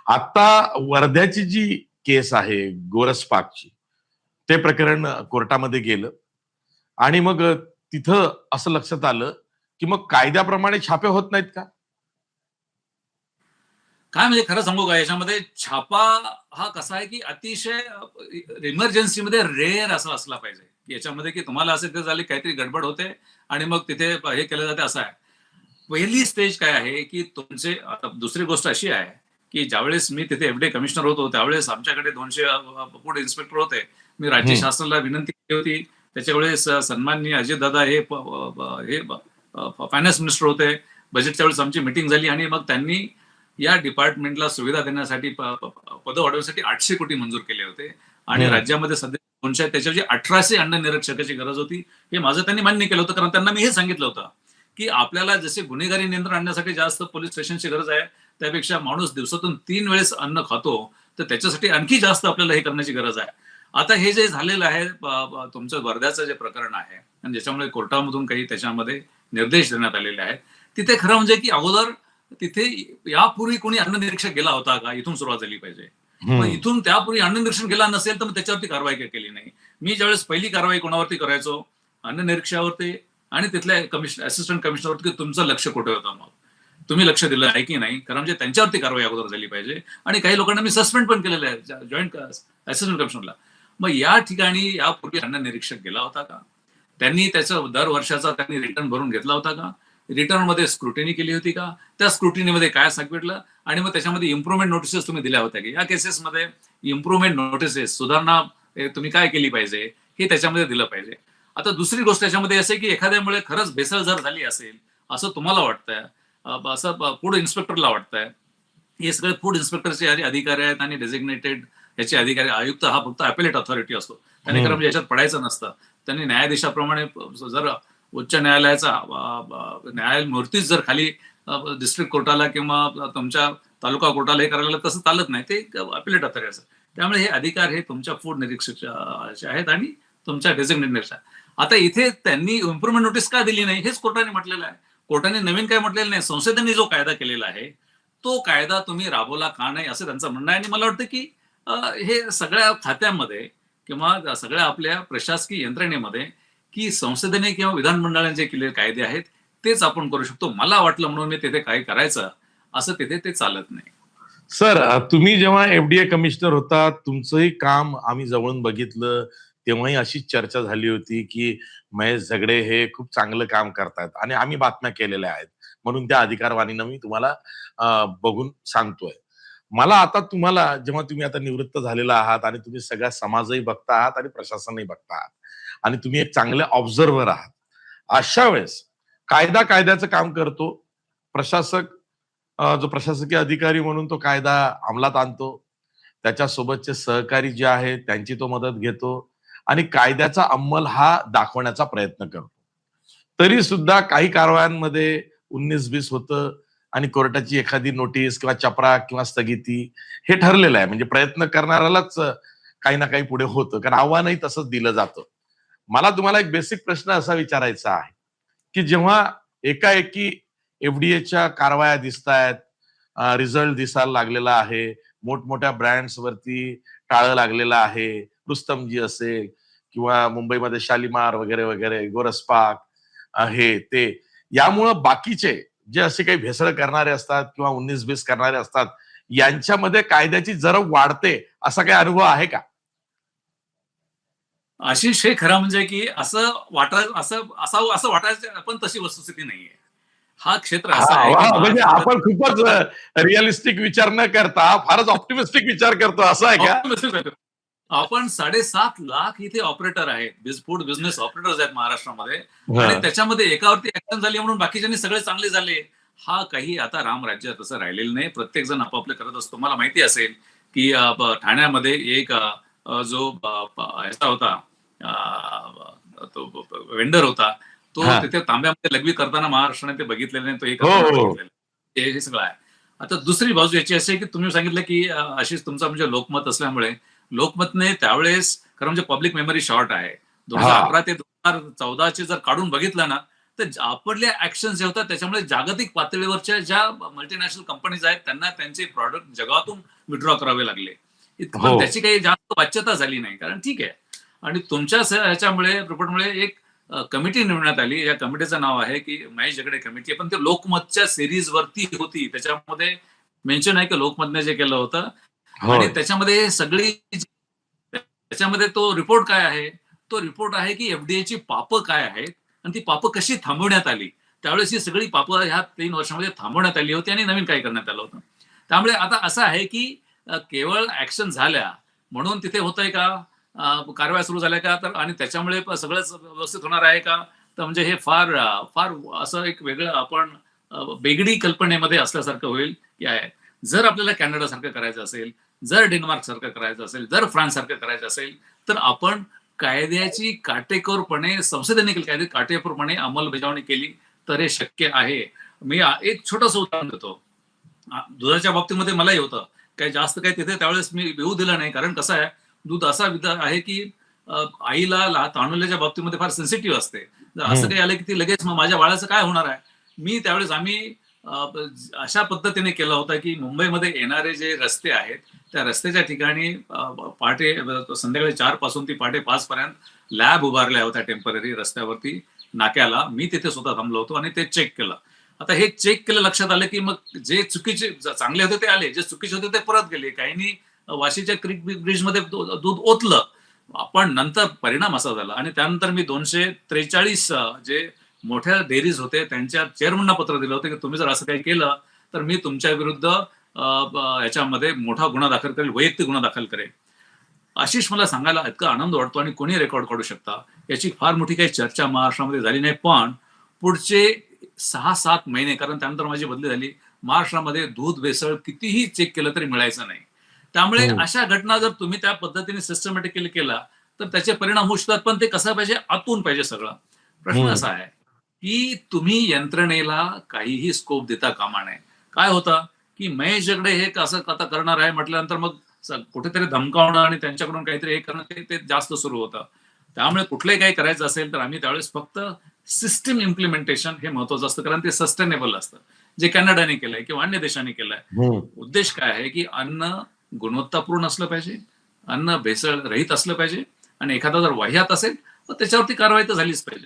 आता वर्ध्याची जी केस आहे गोरसपाकची, ते प्रकरण कोर्टामध्ये गेलं आणि मग तिथं असं लक्षात आलं, की मग कायद्याप्रमाणे छापे होत नाहीत का? काय म्हणजे खरं सांगू का, याच्यामध्ये छापा हा कसा आहे की अतिशय इमर्जन्सीमध्ये रेअर असा असला पाहिजे, की याच्यामध्ये की तुम्हाला असं झाले काहीतरी गडबड होते आणि मग तिथे हे केलं जाते असं आहे. पहिली स्टेज काय आहे की तुमचे दुसरी गोष्ट अशी आहे की ज्यावेळेस मी तिथे एफडीए कमिशनर होतो त्यावेळेस आमच्याकडे 200 फूड इन्स्पेक्टर होते. मी राज्य हं, शासनाला विनंती केली होती. त्याच्या वेळेस सन्माननीय अजितदादा हे फायनान्स मिनिस्टर होते. बजेटच्या वेळेस आमची मिटिंग झाली आणि मग त्यांनी या डिपार्टमेंटला सुविधा देण्यासाठी पद वाढवण्यासाठी 800 कोटी मंजूर केले होते आणि हं. राज्यामध्ये सध्या 200 त्याच्याऐवजी 1800 अन्न निरीक्षकाची गरज होती. हे माझं त्यांनी मान्य केलं होतं, कारण त्यांना मी हे सांगितलं होतं की आपल्याला जसे गुन्हेगारी नियंत्रण आणण्यासाठी जास्त पोलीस स्टेशनची गरज आहे, त्यापेक्षा माणूस दिवसातून 3 वेळेस अन्न खातो, तर त्याच्यासाठी आणखी जास्त आपल्याला हे करण्याची गरज आहे. आता हे जे झालेलं आहे तुमचं वर्ध्याचं जे प्रकरण आहे आणि ज्याच्यामुळे कोर्टामधून काही त्याच्यामध्ये निर्देश देण्यात आलेले आहेत, तिथे खरं म्हणजे की अगोदर तिथे यापूर्वी कोणी अन्न निरीक्षक गेला होता का, इथून सुरुवात झाली पाहिजे. मग हं. इथून त्यापूर्वी अन्न निरीक्षण गेला नसेल तर मग त्याच्यावरती कारवाई केली नाही. मी ज्यावेळेस पहिली कारवाई कोणावरती करायचो, अन्न निरीक्षकावरती आणि तिथल्या असिस्टंट कमिशनरवरती, तुमचं लक्ष कुठे होतं, मग तुम्ही लक्ष दिलं आहे की नाही, कारण म्हणजे त्यांच्यावरती कारवाई अगोदर झाली पाहिजे. आणि काही लोकांना मी सस्पेंड पण केलेलं आहे, जॉईंट असिस्टंट कमिशनरला. मग या ठिकाणी यापूर्वी अन्न निरीक्षक गेला होता का, त्यांनी त्याचं दर वर्षाचा त्यांनी रिटर्न भरून घेतला होता का, रिटर्न मध्ये स्क्रुटिनी केली होती का, त्या स्क्रुटिनीमध्ये काय सापडलं आणि मग त्याच्यामध्ये इम्प्रुव्हमेंट नोटिसेस तुम्ही दिल्या होत्या की या केसेसमध्ये इम्प्रुव्हमेंट नोटिसेस सुधारणा तुम्ही काय केली पाहिजे हे त्याच्यामध्ये दिलं पाहिजे. आता दुसरी गोष्ट याच्यामध्ये असे की एखाद्यामुळे खरंच भेसळ जर झाली असेल असं तुम्हाला वाटतंय, असं फूड इन्स्पेक्टरला वाटतंय, हे सगळे फूड इन्स्पेक्टरचे अधिकारी आहेत आणि डेझिग्नेटेड याचे अधिकारी, आयुक्त हा फक्त अपेलेट ऑथॉरिटी असतो, त्याने खरं हं. म्हणजे याच्यात पडायचं नसतं. त्यांनी न्यायाधीशाप्रमाणे जर उच्च न्यायालयाचा न्यायमूर्तीच जर खाली डिस्ट्रिक्ट कोर्टाला किंवा तुमच्या तालुका कोर्टाला हे करायला लागलं, तसं चालत नाही, ते अपिलेट ऑथॉरिटी असतं. त्यामुळे हे अधिकार हे तुमच्या फूड निरीक्षकाचे आहेत आणि तुमच्या डेझिग्नेटेडच्या. आता इथे त्यांनी इम्प्रुव्हमेंट नोटीस का दिली नाही हेच कोर्टाने म्हटलेलं आहे. कोर्टाने नवीन काय म्हटलेलं नाही, संसदेने जो कायदा केलेला आहे तो कायदा तुम्ही राबवला का नाही असं त्यांचं म्हणणं आहे. आणि मला वाटतं की हे सगळ्या खात्यामध्ये किंवा सगळ्या आपल्या प्रशासकीय यंत्रणेमध्ये की संसदेने किंवा विधानमंडळाने जे केलेले कायदे आहेत तेच आपण करू शकतो. मला वाटलं म्हणून मी तिथे काही करायचं, असं तिथे ते चालत नाही. सर, तुम्ही जेव्हा एफडीए कमिशनर होता, तुमचंही काम आम्ही जवळून बघितलं. तेव्हाही अशीच चर्चा झाली होती, की महेश झगडे हे खूप चांगलं काम करतायत आणि आम्ही बातम्या केलेल्या आहेत. म्हणून त्या अधिकारवाणीनं मी तुम्हाला बघून सांगतोय. मला आता तुम्हाला जेव्हा तुम्ही आता निवृत्त झालेला आहात आणि तुम्ही सगळा समाजही बघता आहात आणि प्रशासनही बघता आहात आणि तुम्ही एक चांगले ऑब्झर्व्हर आहात. अशा वेळेस कायदा कायद्याचं काम करतो. प्रशासक जो प्रशासकीय अधिकारी म्हणून तो कायदा अंमलात आणतो. त्याच्यासोबतचे सहकारी जे आहेत त्यांची तो मदत घेतो आणि कायद्याचा अंमल हा दाखवण्याचा प्रयत्न करतो. तरी सुद्धा काही कारवायांमध्ये 19-20 होतं आणि कोर्टाची एखादी नोटीस किंवा चपराक किंवा स्थगिती हे ठरलेलं आहे. म्हणजे प्रयत्न करणाऱ्यालाच काही ना काही पुढे होतं. कारण आव्हानही तसंच दिलं जातं. मला तुम्हाला एक बेसिक प्रश्न असा विचारायचा आहे, की जेव्हा एकाएकी एफडीएच्या कारवाया दिसतायत, रिझल्ट दिसायला लागलेला आहे, मोठमोठ्या ब्रँड्स वरती टाळं लागलेलं आहे, रुस्तमजी असेल किंवा मुंबईमध्ये शालिमार वगैरे वगैरे, गोरसपाक हे ते. यामुळं बाकीचे जे असे काही भेसळ करणारे असतात किंवा 19-20 करणारे असतात, यांच्यामध्ये कायद्याची जरब वाढते, असा काही अनुभव आहे का? आशिष, हे खरं म्हणजे की असं वाटायचं, असं असावं असं वाटायचं, पण तशी वस्तुस्थिती नाहीये. हा क्षेत्र असा हां, आहे की वाह! म्हणजे महाराष्ट्रामध्ये आपण खूपच रिअलिस्टिक विचार न करता फारच ऑप्टिमिस्टिक विचार करतो असं आहे का? आपण 7.5 लाख इथे ऑपरेटर आहेत, फूड बिझनेस ऑपरेटर्स आहेत महाराष्ट्रामध्ये. आणि हां. त्याच्यामध्ये एकावरती ऍक्शन झाली म्हणून बाकीच्यांनी सगळे चांगले झाले, हा काही आता रामराज्य तसं राहिलेलं नाही. प्रत्येक जण आपापलं करत असतो. मला माहिती असेल की ठाण्यामध्ये एक जो ह्याचा होता, तो वेंडर होता, तो हां. तिथे तांब्यामध्ये लघवी करताना महाराष्ट्राने ते बघितलेलं नाही, तो हे हो, करताना हो. बघितलेलं. हे सगळं आहे. आता दुसरी बाजू याची अशी आहे की तुम्ही सांगितलं की अशीच तुमचा म्हणजे लोकमत असल्यामुळे लोकमतने त्यावेळेस खरं म्हणजे पब्लिक मेमरी शॉर्ट आहे. हां. 2011 ते 2014 जर काढून बघितलं ना, तर आपल्या ऍक्शन जे होतात त्याच्यामुळे जागतिक पातळीवरच्या ज्या मल्टीनॅशनल कंपनीज आहेत त्यांना त्यांचे प्रॉडक्ट जगातून विड्रॉ करावे लागले. पण हो. त्याची काही जास्त वाच्यता झाली नाही, कारण ठीक आहे. आणि तुमच्या ह्याच्यामुळे रिपोर्टमुळे एक कमिटी नेमण्यात आली. या कमिटीचं नाव आहे की महेश झगडे कमिटी, पण ते लोकमतच्या सिरीज वरती होती. त्याच्यामध्ये मेन्शन आहे की लोकमतने जे केलं होतं, आणि होय. त्याच्यामध्ये सगळी त्याच्यामध्ये तो रिपोर्ट काय आहे, तो रिपोर्ट आहे की एफडीएची पापं काय आहेत आणि ती पापं कशी थांबवण्यात आली. त्यावेळेस ही सगळी पापं ह्या 3 वर्षामध्ये थांबवण्यात आली होती आणि नवीन काय करण्यात आलं होतं. त्यामुळे आता असं आहे की केवळ ऍक्शन झाल्या म्हणून तिथे होतंय का, कारवाया सुरू झाल्या का, तर आणि त्याच्यामुळे सगळंच व्यवस्थित होणार आहे का, तर म्हणजे हे फार फार असं एक वेगळं आपण बेगडी कल्पनेमध्ये असल्यासारखं होईल की आहे. जर आपल्याला कॅनडासारखं करायचं असेल, जर डेन्मार्क सारखं करायचं असेल, जर फ्रान्स सारखं करायचं असेल, तर आपण कायद्याची काटेकोरपणे, संसदेने कायदे काटेकोरपणे अंमलबजावणी केली तर हे शक्य आहे. मी एक छोटंसं उदाहरण देतो. दुधाच्या बाबतीमध्ये मलाही होतं. काही जास्त काही तिथे त्यावेळेस मी येऊ दिलं नाही, कारण कसं आहे, दूध असा आहे की आईला ताणवल्याच्या बाबतीमध्ये फार सेन्सिटिव्ह असते. जर असं काही आलं की ती लगेच मग माझ्या बाळाचं काय होणार आहे. मी त्यावेळेस आम्ही अशा पद्धतीने केलं होतं की मुंबईमध्ये येणारे जे रस्ते आहेत त्या रस्त्याच्या ठिकाणी पहाटे संध्याकाळी 4 पासून ती पहाटे 5 पर्यंत लॅब उभारल्या होत्या टेम्पररी रस्त्यावरती नाक्याला. मी तिथे स्वतः थांबलो होतो आणि ते चेक केलं. आता हे चेक केलं, लक्षात आलं की मग जे चुकीचे चांगले होते ते आले, जे चुकीचे होते ते परत गेले. काहींनी वाशीच्या क्रिक ब्रिजमध्ये दूध ओतलं, पण नंतर परिणाम असा झाला. आणि त्यानंतर मी 243 जे मोठ्या डेअरीज होते त्यांच्या चेअरमनना पत्र दिलं होतं की तुम्ही जर असं काही केलं तर मी तुमच्या विरुद्ध याच्यामध्ये मोठा गुन्हा दाखल करेल, वैयक्तिक गुन्हा दाखल करेल. आशिष, मला सांगायला इतका आनंद वाटतो आणि कोणी रेकॉर्ड काढू शकता, याची फार मोठी काही चर्चा महाराष्ट्रामध्ये झाली नाही. पण पुढचे 6-7 महिने, कारण त्यानंतर माझी बदली झाली, महाराष्ट्रामध्ये दूध भेसळ कितीही चेक केलं तरी मिळायचं नाही. त्यामुळे अशा घटना जर तुम्ही त्या पद्धतीने सिस्टमॅटिकली केला तर त्याचे परिणाम होऊ शकतात. पण ते कसं पाहिजे, आतून पाहिजे सगळं. प्रश्न असा आहे की तुम्ही यंत्रणेला काहीही स्कोप देता कामा नये. काय होतं की महेश झगडे हे असं आता करणार आहे म्हटल्यानंतर मग कुठेतरी धमकावणं आणि त्यांच्याकडून काहीतरी हे करणं ते जास्त सुरू होतं. त्यामुळे कुठलंही काही करायचं असेल तर आम्ही त्यावेळेस फक्त सिस्टम इम्प्लिमेंटेशन हे महत्वाचं असतं, कारण ते सस्टेनेबल असतं, जे कॅनडाने केलंय किंवा अन्य देशांनी केलंय. उद्देश काय आहे की अन्न गुणवत्तापूर्ण असलं पाहिजे, अन्न भेसळ रहित असलं पाहिजे, आणि एखादा जर वाह्यात असेल तर त्याच्यावरती कारवाई तर झालीच पाहिजे.